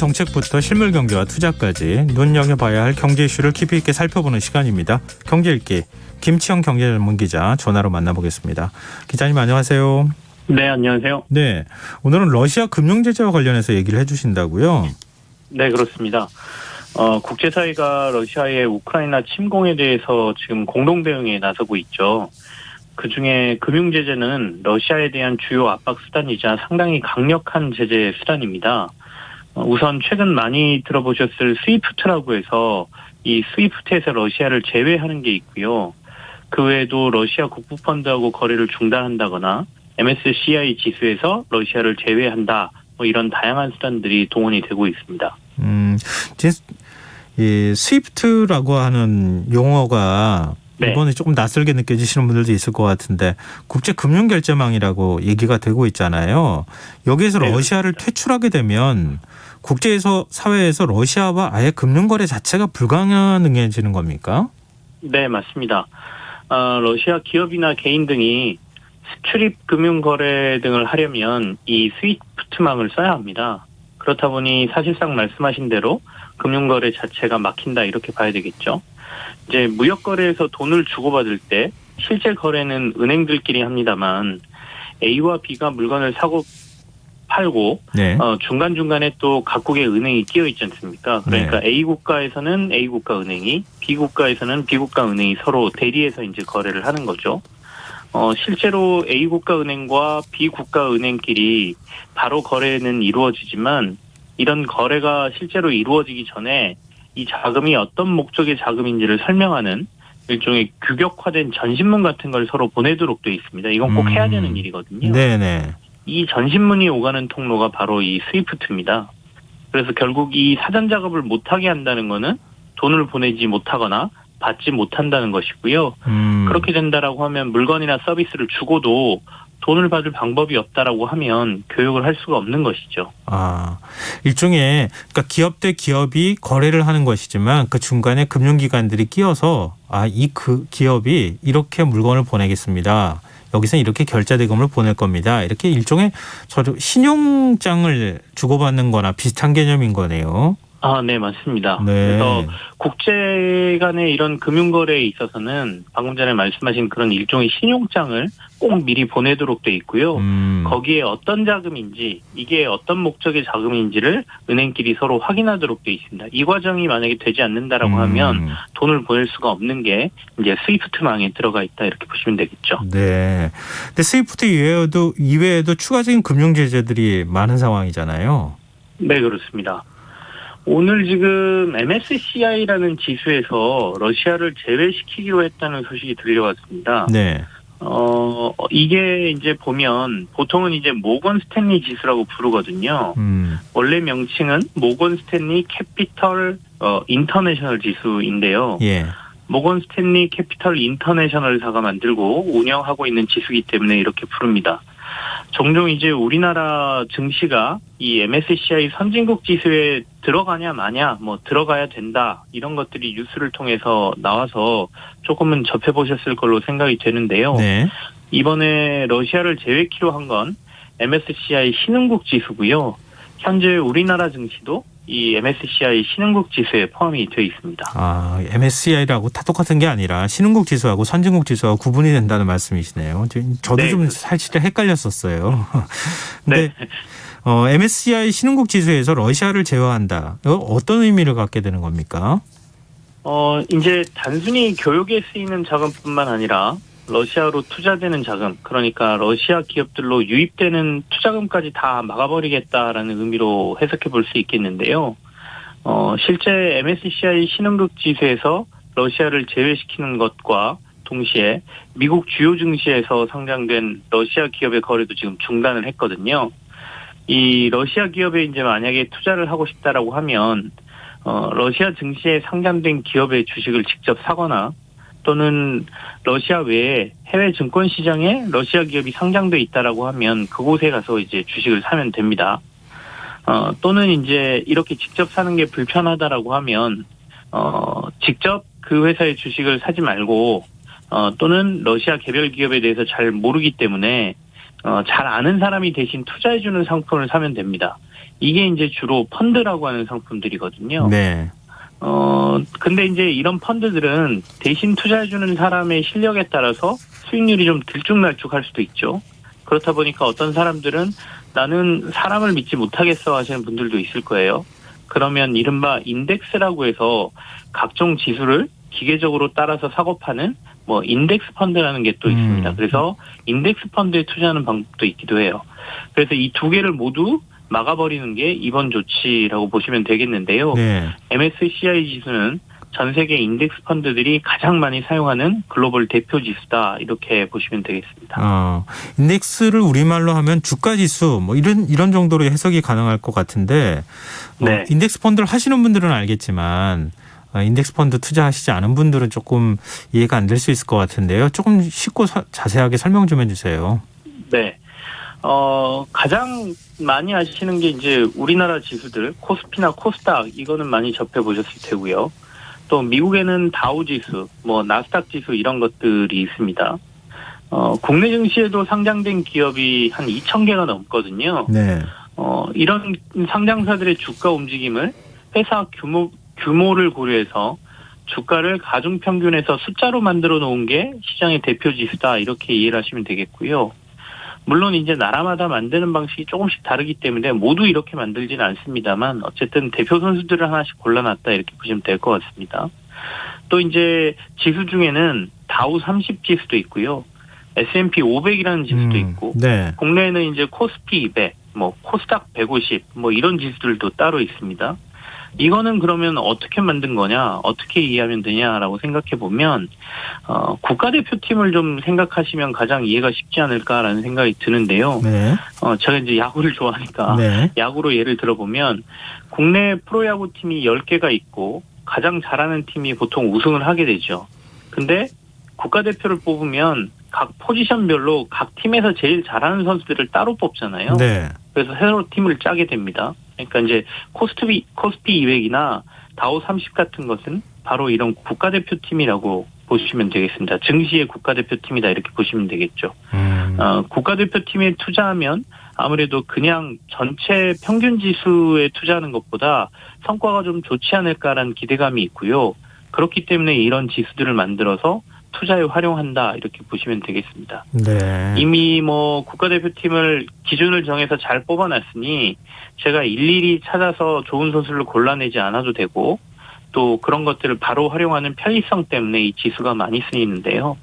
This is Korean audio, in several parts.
정책부터 실물 경제와 투자까지 눈여겨봐야 할 경제 이슈를 깊이 있게 살펴보는 시간입니다. 경제 읽기 김치영 경제 전문 기자 전화로 만나보겠습니다. 기자님 안녕하세요. 네, 안녕하세요. 네, 오늘은 러시아 금융 제재와 관련해서 얘기를 해주신다고요? 네, 그렇습니다. 국제사회가 러시아의 우크라이나 침공에 대해서 지금 공동 대응에 나서고 있죠. 그중에 금융 제재는 러시아에 대한 주요 압박 수단이자 상당히 강력한 제재 수단입니다. 우선 최근 많이 들어보셨을 스위프트라고 해서 이 스위프트에서 러시아를 제외하는 게 있고요. 그 외에도 러시아 국부펀드하고 거래를 중단한다거나 MSCI 지수에서 러시아를 제외한다. 이런 다양한 수단들이 동원이 되고 있습니다. 이 스위프트라고 하는 용어가 네. 이번에 조금 낯설게 느껴지시는 분들도 있을 것 같은데 국제금융결제망이라고 얘기가 되고 있잖아요. 여기에서 네, 러시아를 퇴출하게 되면 국제에서 사회에서 러시아와 아예 금융거래 자체가 불가능해지는 겁니까? 네, 맞습니다. 러시아 기업이나 개인 등이 수출입 금융거래 등을 하려면 이 스위프트망을 써야 합니다. 그렇다 보니 사실상 말씀하신 대로 금융거래 자체가 막힌다 이렇게 봐야 되겠죠. 이제 무역거래에서 돈을 주고받을 때 실제 거래는 은행들끼리 합니다만 A와 B가 물건을 사고 팔고 네. 중간중간에 또 각국의 은행이 끼어 있지 않습니까? 그러니까 네. A 국가에서는 A 국가 은행이, B 국가에서는 B 국가 은행이 서로 대리해서 이제 거래를 하는 거죠. 실제로 A 국가 은행과 B 국가 은행끼리 바로 거래는 이루어지지만 이런 거래가 실제로 이루어지기 전에 이 자금이 어떤 목적의 자금인지를 설명하는 일종의 규격화된 전신문 같은 걸 서로 보내도록 돼 있습니다. 이건 꼭 해야 되는 일이거든요. 네네. 이 전신문이 오가는 통로가 바로 이 스위프트입니다. 그래서 결국 이 사전 작업을 못하게 한다는 거는 돈을 보내지 못하거나 받지 못한다는 것이고요. 그렇게 된다라고 하면 물건이나 서비스를 주고도 돈을 받을 방법이 없다라고 하면 교육을 할 수가 없는 것이죠. 일종의 그러니까 기업 대 기업이 거래를 하는 것이지만 그 중간에 금융기관들이 끼어서 그 기업이 이렇게 물건을 보내겠습니다. 여기서 이렇게 결제대금을 보낼 겁니다. 이렇게 일종의 신용장을 주고받는 거나 비슷한 개념인 거네요. 네, 맞습니다. 네. 그래서 국제 간의 이런 금융거래에 있어서는 방금 전에 말씀하신 그런 일종의 신용장을 꼭 미리 보내도록 돼 있고요. 거기에 어떤 자금인지 이게 어떤 목적의 자금인지를 은행끼리 서로 확인하도록 돼 있습니다. 이 과정이 만약에 되지 않는다라고 하면 돈을 보낼 수가 없는 게 이제 스위프트망에 들어가 있다 이렇게 보시면 되겠죠. 네. 근데 스위프트 이외에도 추가적인 금융 제재들이 많은 상황이잖아요. 네, 그렇습니다. 오늘 지금 MSCI라는 지수에서 러시아를 제외시키기로 했다는 소식이 들려왔습니다. 네. 이게 이제 보면 보통은 이제 모건 스탠리 지수라고 부르거든요. 원래 명칭은 모건 스탠리 캐피털 인터내셔널 지수인데요. 예. 모건 스탠리 캐피털 인터내셔널사가 만들고 운영하고 있는 지수이기 때문에 이렇게 부릅니다. 종종 이제 우리나라 증시가 이 MSCI 선진국 지수에 들어가냐 마냐, 들어가야 된다 이런 것들이 뉴스를 통해서 나와서 조금은 접해보셨을 걸로 생각이 되는데요. 네. 이번에 러시아를 제외키로 한 건 MSCI 신흥국 지수고요. 현재 우리나라 증시도 이 MSCI 신흥국 지수에 포함이 되어 있습니다. MSCI라고 다 똑같은 게 아니라 신흥국 지수하고 선진국 지수하고 구분이 된다는 말씀이시네요. 저도 네, 좀 사실 헷갈렸었어요. 근데 네. MSCI 신흥국 지수에서 러시아를 제외한다. 어떤 의미를 갖게 되는 겁니까? 이제 단순히 교육에 쓰이는 자금뿐만 아니라 러시아로 투자되는 자금, 그러니까 러시아 기업들로 유입되는 투자금까지 다 막아버리겠다라는 의미로 해석해 볼 수 있겠는데요. 실제 MSCI 신흥국 지수에서 러시아를 제외시키는 것과 동시에 미국 주요 증시에서 상장된 러시아 기업의 거래도 지금 중단을 했거든요. 이 러시아 기업에 이제 만약에 투자를 하고 싶다라고 하면 러시아 증시에 상장된 기업의 주식을 직접 사거나 또는 러시아 외에 해외 증권 시장에 러시아 기업이 상장돼 있다라고 하면 그곳에 가서 이제 주식을 사면 됩니다. 또는 이제 이렇게 직접 사는 게 불편하다라고 하면 직접 그 회사의 주식을 사지 말고 또는 러시아 개별 기업에 대해서 잘 모르기 때문에 잘 아는 사람이 대신 투자해주는 상품을 사면 됩니다. 이게 이제 주로 펀드라고 하는 상품들이거든요. 네. 근데 이제 이런 펀드들은 대신 투자해주는 사람의 실력에 따라서 수익률이 좀 들쭉날쭉할 수도 있죠. 그렇다 보니까 어떤 사람들은 나는 사람을 믿지 못하겠어 하시는 분들도 있을 거예요. 그러면 이른바 인덱스라고 해서 각종 지수를 기계적으로 따라서 사고 파는 뭐 인덱스 펀드라는 게 또 있습니다. 그래서 인덱스 펀드에 투자하는 방법도 있기도 해요. 그래서 이 두 개를 모두 막아버리는 게 이번 조치라고 보시면 되겠는데요. 네. MSCI 지수는 전 세계 인덱스 펀드들이 가장 많이 사용하는 글로벌 대표 지수다 이렇게 보시면 되겠습니다. 인덱스를 우리말로 하면 주가 지수 뭐 이런 정도로 해석이 가능할 것 같은데 네. 인덱스 펀드를 하시는 분들은 알겠지만 인덱스 펀드 투자하시지 않은 분들은 조금 이해가 안 될 수 있을 것 같은데요. 조금 쉽고 자세하게 설명 좀 해주세요. 네. 가장 많이 아시는 게 이제 우리나라 지수들 코스피나 코스닥 이거는 많이 접해 보셨을 테고요. 또 미국에는 다우 지수, 뭐 나스닥 지수 이런 것들이 있습니다. 국내 증시에도 상장된 기업이 한 2,000개가 넘거든요. 네. 이런 상장사들의 주가 움직임을 회사 규모를 고려해서 주가를 가중평균에서 숫자로 만들어 놓은 게 시장의 대표 지수다 이렇게 이해를 하시면 되겠고요. 물론 이제 나라마다 만드는 방식이 조금씩 다르기 때문에 모두 이렇게 만들지는 않습니다만 어쨌든 대표 선수들을 하나씩 골라놨다 이렇게 보시면 될 것 같습니다. 또 이제 지수 중에는 다우 30 지수도 있고요. S&P 500이라는 지수도 있고 네. 국내에는 이제 코스피 200, 뭐 코스닥 150, 뭐 이런 지수들도 따로 있습니다. 이거는 그러면 어떻게 만든 거냐, 어떻게 이해하면 되냐라고 생각해 보면 국가대표팀을 좀 생각하시면 가장 이해가 쉽지 않을까라는 생각이 드는데요. 네. 제가 이제 야구를 좋아하니까 네. 야구로 예를 들어보면 국내 프로야구 팀이 10개가 있고 가장 잘하는 팀이 보통 우승을 하게 되죠. 근데 국가대표를 뽑으면 각 포지션별로 각 팀에서 제일 잘하는 선수들을 따로 뽑잖아요. 네. 그래서 새로 팀을 짜게 됩니다. 그러니까 이제 코스피 200이나 다우 30 같은 것은 바로 이런 국가대표팀이라고 보시면 되겠습니다. 증시의 국가대표팀이다 이렇게 보시면 되겠죠. 국가대표팀에 투자하면 아무래도 그냥 전체 평균 지수에 투자하는 것보다 성과가 좀 좋지 않을까라는 기대감이 있고요. 그렇기 때문에 이런 지수들을 만들어서 투자에 활용한다 이렇게 보시면 되겠습니다. 네. 이미 뭐 국가대표팀을 기준을 정해서 잘 뽑아놨으니 제가 일일이 찾아서 좋은 선수를 골라내지 않아도 되고 또 그런 것들을 바로 활용하는 편리성 때문에 이 지수가 많이 쓰이는데요.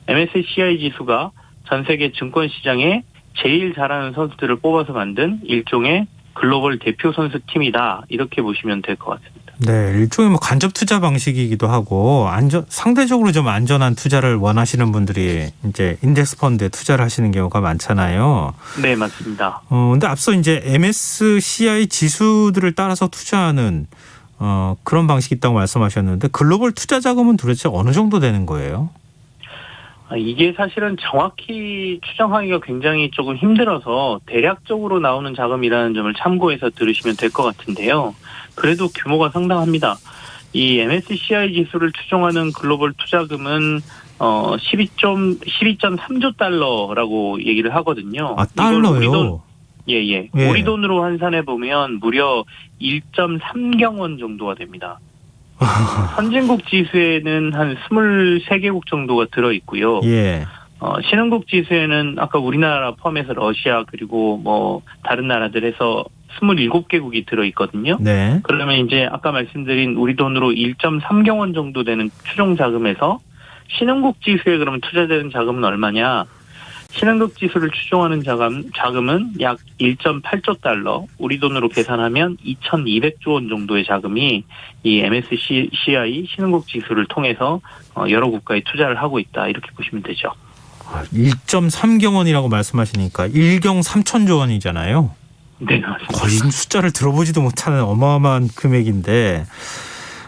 MSCI 지수가 전 세계 증권 시장에 제일 잘하는 선수들을 뽑아서 만든 일종의 글로벌 대표 선수 팀이다 이렇게 보시면 될 것 같습니다. 네, 일종의 뭐 간접 투자 방식이기도 하고 상대적으로 좀 안전한 투자를 원하시는 분들이 이제 인덱스 펀드에 투자를 하시는 경우가 많잖아요. 네, 맞습니다. 근데 앞서 이제 MSCI 지수들을 따라서 투자하는 그런 방식이 있다고 말씀하셨는데 글로벌 투자 자금은 도대체 어느 정도 되는 거예요? 이게 사실은 정확히 추정하기가 굉장히 조금 힘들어서 대략적으로 나오는 자금이라는 점을 참고해서 들으시면 될 것 같은데요. 그래도 규모가 상당합니다. 이 MSCI 지수를 추정하는 글로벌 투자금은 12.3조 달러라고 얘기를 하거든요. 아, 달러요? 예. 우리 돈으로 환산해 보면 무려 1.3경 원 정도가 됩니다. 선진국 지수에는 한 23개국 정도가 들어 있고요. 예. 신흥국 지수에는 아까 우리나라 포함해서 러시아 그리고 뭐 다른 나라들에서 27개국이 들어 있거든요. 네. 그러면 이제 아까 말씀드린 우리 돈으로 1.3경 원 정도 되는 추정 자금에서 신흥국 지수에 그러면 투자되는 자금은 얼마냐? 신흥국 지수를 추정하는 자금은 약 1.8조 달러, 우리 돈으로 계산하면 2,200조 원 정도의 자금이 이 MSCI 신흥국 지수를 통해서 여러 국가에 투자를 하고 있다 이렇게 보시면 되죠. 1.3경 원이라고 말씀하시니까 1경 3천조 원이잖아요. 네, 맞습니다. 거의 숫자를 들어보지도 못하는 어마어마한 금액인데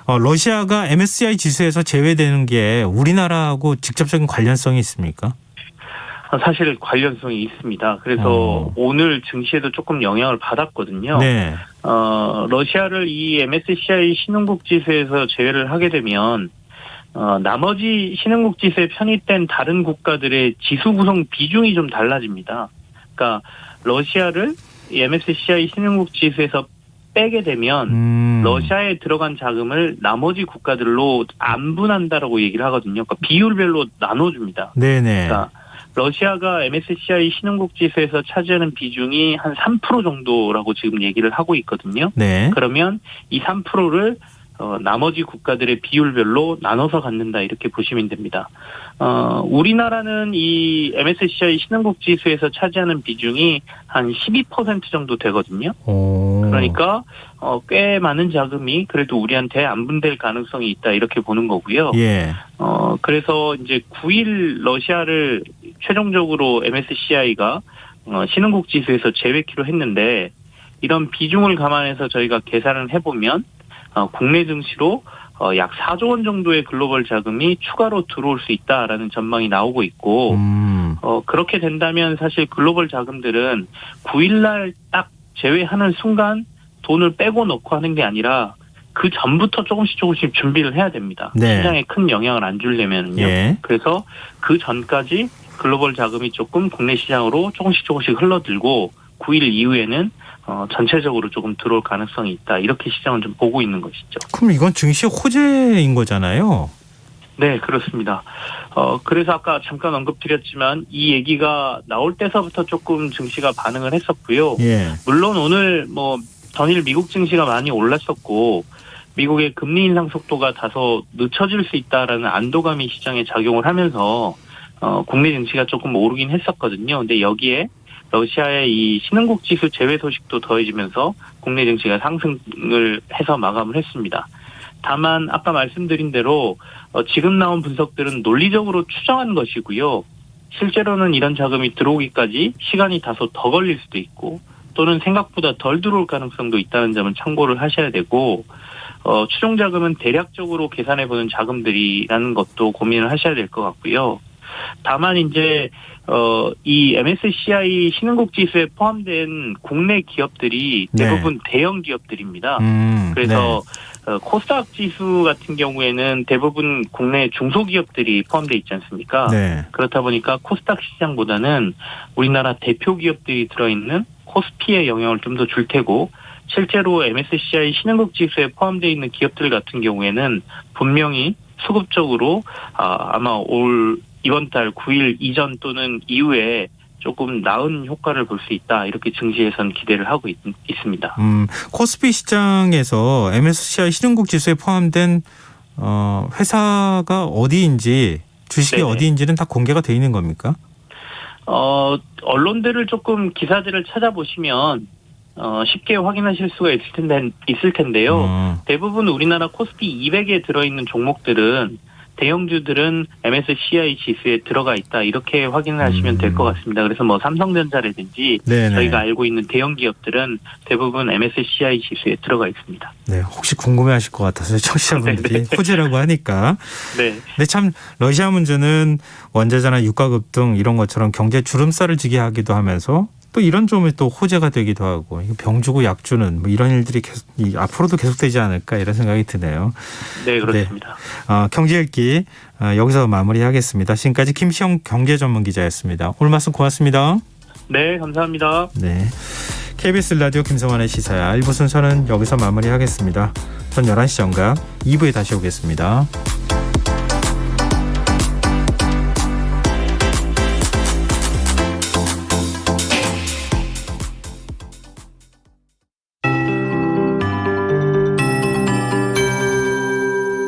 러시아가 MSCI 지수에서 제외되는 게 우리나라하고 직접적인 관련성이 있습니까? 사실 관련성이 있습니다. 그래서 오늘 증시에도 조금 영향을 받았거든요. 네. 러시아를 이 MSCI 신흥국 지수에서 제외를 하게 되면 나머지 신흥국 지수에 편입된 다른 국가들의 지수 구성 비중이 좀 달라집니다. 그러니까 러시아를 이 MSCI 신흥국 지수에서 빼게 되면 러시아에 들어간 자금을 나머지 국가들로 안분한다라고 얘기를 하거든요. 그러니까 비율별로 나눠줍니다. 네네. 그러니까 러시아가 MSCI 신흥국 지수에서 차지하는 비중이 한 3% 정도라고 지금 얘기를 하고 있거든요. 네. 그러면 이 3%를 나머지 국가들의 비율별로 나눠서 갖는다 이렇게 보시면 됩니다. 우리나라는 이 MSCI 신흥국 지수에서 차지하는 비중이 한 12% 정도 되거든요. 오. 그러니까 꽤 많은 자금이 그래도 우리한테 안분될 가능성이 있다 이렇게 보는 거고요. 예. 그래서 이제 9일 러시아를 최종적으로 MSCI가 신흥국 지수에서 제외키로 했는데 이런 비중을 감안해서 저희가 계산을 해보면 국내 증시로 약 4조 원 정도의 글로벌 자금이 추가로 들어올 수 있다라는 전망이 나오고 있고 그렇게 된다면 사실 글로벌 자금들은 9일날 딱 제외하는 순간 돈을 빼고 넣고 하는 게 아니라 그 전부터 조금씩 준비를 해야 됩니다. 네. 시장에 큰 영향을 안 주려면요. 예. 그래서 그 전까지 글로벌 자금이 조금 국내 시장으로 조금씩 흘러들고 9일 이후에는 전체적으로 조금 들어올 가능성이 있다. 이렇게 시장은 좀 보고 있는 것이죠. 그럼 이건 증시 호재인 거잖아요. 네, 그렇습니다. 그래서 아까 잠깐 언급드렸지만 이 얘기가 나올 때서부터 조금 증시가 반응을 했었고요. 예. 물론 오늘 전일 미국 증시가 많이 올랐었고 미국의 금리 인상 속도가 다소 늦춰질 수 있다라는 안도감이 시장에 작용을 하면서 국내 증시가 조금 오르긴 했었거든요. 근데 여기에 러시아의 이 신흥국 지수 제외 소식도 더해지면서 국내 증시가 상승을 해서 마감을 했습니다. 다만 아까 말씀드린 대로 지금 나온 분석들은 논리적으로 추정한 것이고요. 실제로는 이런 자금이 들어오기까지 시간이 다소 더 걸릴 수도 있고 또는 생각보다 덜 들어올 가능성도 있다는 점은 참고를 하셔야 되고 추정 자금은 대략적으로 계산해보는 자금들이라는 것도 고민을 하셔야 될 것 같고요. 다만 이제 이 MSCI 신흥국 지수에 포함된 국내 기업들이 대부분 대형 기업들입니다. 그래서 코스닥 지수 같은 경우에는 대부분 국내 중소기업들이 포함되어 있지 않습니까? 네. 그렇다 보니까 코스닥 시장보다는 우리나라 대표 기업들이 들어있는 코스피의 영향을 좀 더 줄 테고 실제로 MSCI 신흥국 지수에 포함되어 있는 기업들 같은 경우에는 분명히 수급적으로 아마 이번 달 9일 이전 또는 이후에 조금 나은 효과를 볼 수 있다. 이렇게 증시에서는 기대를 하고 있습니다. 코스피 시장에서 MSCI 신흥국 지수에 포함된 회사가 어디인지 주식이 네네. 어디인지는 다 공개가 돼 있는 겁니까? 언론들을 조금 기사들을 찾아보시면 쉽게 확인하실 수가 있을 텐데요. 대부분 우리나라 코스피 200에 들어있는 종목들은 대형주들은 MSCI 지수에 들어가 있다. 이렇게 확인을 하시면 될 것 같습니다. 그래서 삼성전자라든지 네네. 저희가 알고 있는 대형 기업들은 대부분 MSCI 지수에 들어가 있습니다. 네, 혹시 궁금해하실 것 같아서 청취자분들이 호재라고 하니까. 네. 근데 참 러시아 문제는 원자재나 유가 급등 이런 것처럼 경제 주름살을 지게 하기도 하면서 또 이런 점이 또 호재가 되기도 하고 병 주고 약 주는 이런 일들이 계속 앞으로도 계속되지 않을까 이런 생각이 드네요. 네, 그렇습니다. 네. 경제 읽기 여기서 마무리하겠습니다. 지금까지 김시영 경제전문기자였습니다. 오늘 말씀 고맙습니다. 네, 감사합니다. 네, KBS 라디오 김성환의 시사야 1부 순서는 여기서 마무리하겠습니다. 전 11시 정각 2부에 다시 오겠습니다.